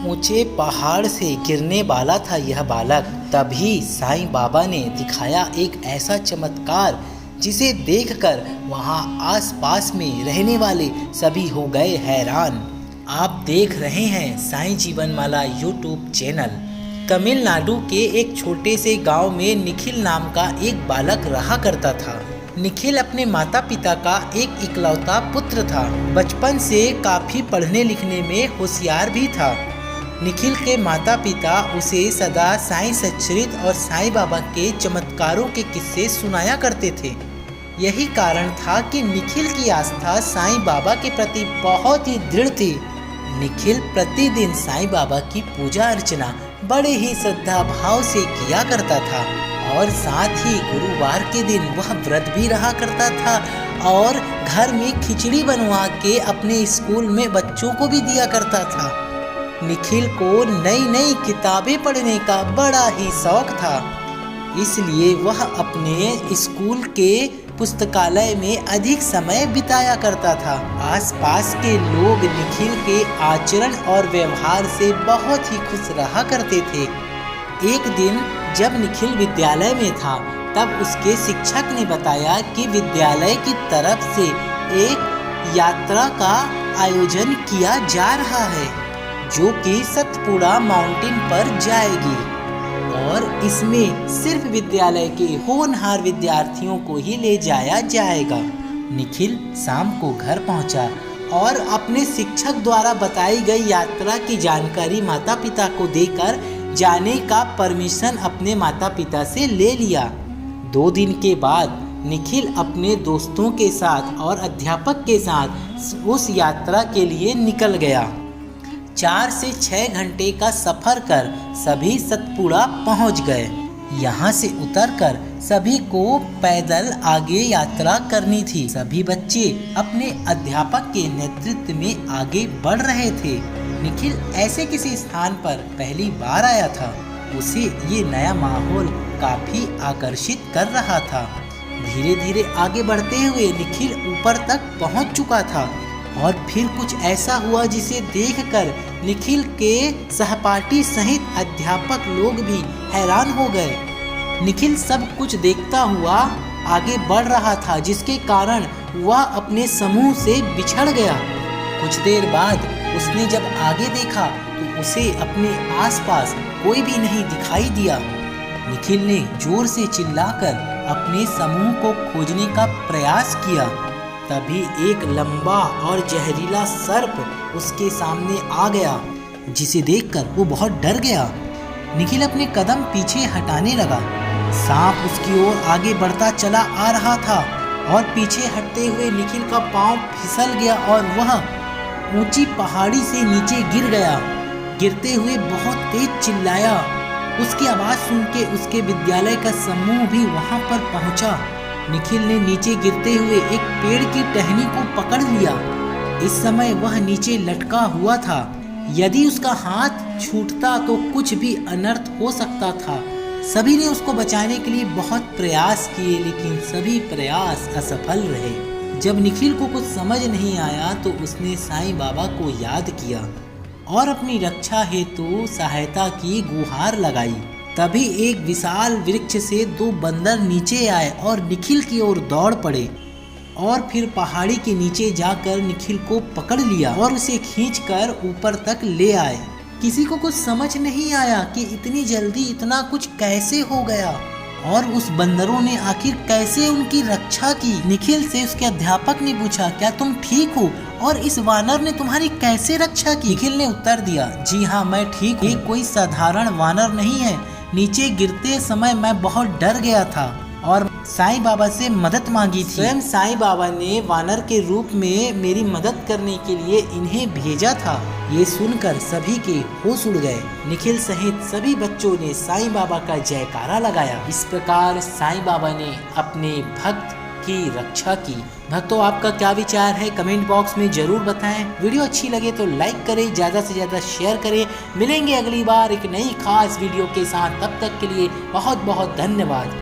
ऊंचे पहाड़ से गिरने वाला था यह बालक। तभी साईं बाबा ने दिखाया एक ऐसा चमत्कार जिसे देखकर वहां आसपास में रहने वाले सभी हो गए हैरान। आप देख रहे हैं साईं जीवनमाला यूट्यूब चैनल। तमिलनाडु के एक छोटे से गांव में निखिल नाम का एक बालक रहा करता था। निखिल अपने माता पिता का एक इकलौता पुत्र था। बचपन से काफ़ी पढ़ने लिखने में होशियार भी था। निखिल के माता पिता उसे सदा साईं सच्चरित और साईं बाबा के चमत्कारों के किस्से सुनाया करते थे। यही कारण था कि निखिल की आस्था साईं बाबा के प्रति बहुत ही दृढ़ थी। निखिल प्रतिदिन साईं बाबा की पूजा अर्चना बड़े ही श्रद्धा भाव से किया करता था और साथ ही गुरुवार के दिन वह व्रत भी रहा करता था और घर में खिचड़ी बनवा के अपने स्कूल में बच्चों को भी दिया करता था। निखिल को नई नई किताबें पढ़ने का बड़ा ही शौक था, इसलिए वह अपने स्कूल के पुस्तकालय में अधिक समय बिताया करता था। आसपास के लोग निखिल के आचरण और व्यवहार से बहुत ही खुश रहा करते थे। एक दिन जब निखिल विद्यालय में था तब उसके शिक्षक ने बताया कि विद्यालय की तरफ से एक यात्रा का आयोजन किया जा रहा है जो कि सतपुड़ा माउंटेन पर जाएगी और इसमें सिर्फ विद्यालय के होनहार विद्यार्थियों को ही ले जाया जाएगा। निखिल शाम को घर पहुंचा और अपने शिक्षक द्वारा बताई गई यात्रा की जानकारी माता पिता को देकर जाने का परमिशन अपने माता पिता से ले लिया। 2 दिन के बाद निखिल अपने दोस्तों के साथ और अध्यापक के साथ उस यात्रा के लिए निकल गया। 4 से 6 घंटे का सफ़र कर सभी सतपुड़ा पहुंच गए। यहाँ से उतरकर सभी को पैदल आगे यात्रा करनी थी। सभी बच्चे अपने अध्यापक के नेतृत्व में आगे बढ़ रहे थे। निखिल ऐसे किसी स्थान पर पहली बार आया था। उसे ये नया माहौल काफ़ी आकर्षित कर रहा था। धीरे धीरे आगे बढ़ते हुए निखिल ऊपर तक पहुंच चुका था और फिर कुछ ऐसा हुआ जिसे देखकर निखिल के सहपाठी सहित अध्यापक लोग भी हैरान हो गए। निखिल सब कुछ देखता हुआ आगे बढ़ रहा था, जिसके कारण वह अपने समूह से बिछड़ गया। कुछ देर बाद उसने जब आगे देखा तो उसे अपने आसपास कोई भी नहीं दिखाई दिया। निखिल ने जोर से चिल्लाकर अपने समूह को खोजने का प्रयास किया। तभी एक लंबा और जहरीला सर्प उसके सामने आ गया, जिसे देखकर वो बहुत डर गया। निखिल अपने कदम पीछे हटाने लगा। सांप उसकी ओर आगे बढ़ता चला आ रहा था और पीछे हटते हुए निखिल का पांव फिसल गया और वह ऊंची पहाड़ी से नीचे गिर गया। गिरते हुए बहुत तेज चिल्लाया। उसकी आवाज़ सुन के उसके विद्यालय का समूह भी वहां पर पहुंचा। निखिल ने नीचे गिरते हुए एक पेड़ की टहनी को पकड़ लिया। इस समय वह नीचे लटका हुआ था। यदि उसका हाथ छूटता तो कुछ भी अनर्थ हो सकता था। सभी ने उसको बचाने के लिए बहुत प्रयास किए, लेकिन सभी प्रयास असफल रहे। जब निखिल को कुछ समझ नहीं आया तो उसने साईं बाबा को याद किया और अपनी रक्षा हेतु सहायता की गुहार लगाई। तभी एक विशाल वृक्ष से 2 बंदर नीचे आए और निखिल की ओर दौड़ पड़े और फिर पहाड़ी के नीचे जाकर निखिल को पकड़ लिया और उसे खींचकर ऊपर तक ले आए। किसी को कुछ समझ नहीं आया कि इतनी जल्दी इतना कुछ कैसे हो गया और उस बंदरों ने आखिर कैसे उनकी रक्षा की। निखिल से उसके अध्यापक ने पूछा, क्या तुम ठीक हो और इस वानर ने तुम्हारी कैसे रक्षा की? निखिल ने उत्तर दिया, जी हाँ, मैं ठीक हूँ। ये कोई साधारण वानर नहीं है। नीचे गिरते समय मैं बहुत डर गया था और साईं बाबा से मदद मांगी थी। स्वयं साईं बाबा ने वानर के रूप में मेरी मदद करने के लिए इन्हें भेजा था। ये सुनकर सभी के होश उड़ गए। निखिल सहित सभी बच्चों ने साईं बाबा का जयकारा लगाया। इस प्रकार साईं बाबा ने अपने भक्त की रक्षा की। भक्तों, आपका क्या विचार है कमेंट बॉक्स में जरूर बताएं। वीडियो अच्छी लगे तो लाइक करें, ज़्यादा से ज़्यादा शेयर करें। मिलेंगे अगली बार एक नई खास वीडियो के साथ। तब तक के लिए बहुत बहुत धन्यवाद।